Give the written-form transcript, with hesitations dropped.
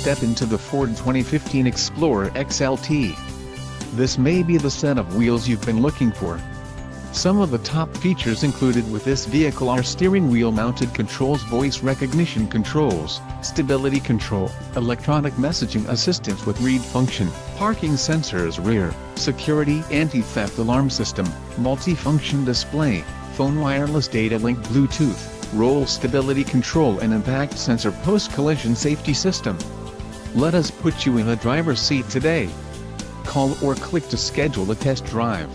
step into the Ford 2015 Explorer XLT. This may be the set of wheels you've been looking for. Some of the top features included with this vehicle are steering wheel mounted controls, voice recognition controls, stability control, electronic messaging assistance with read function, parking sensors, rear, security anti-theft alarm system, multi-function display, phone wireless data link, Bluetooth, roll stability control and impact sensor post-collision safety system. Let us put you in the driver's seat today. Call or click to schedule a test drive.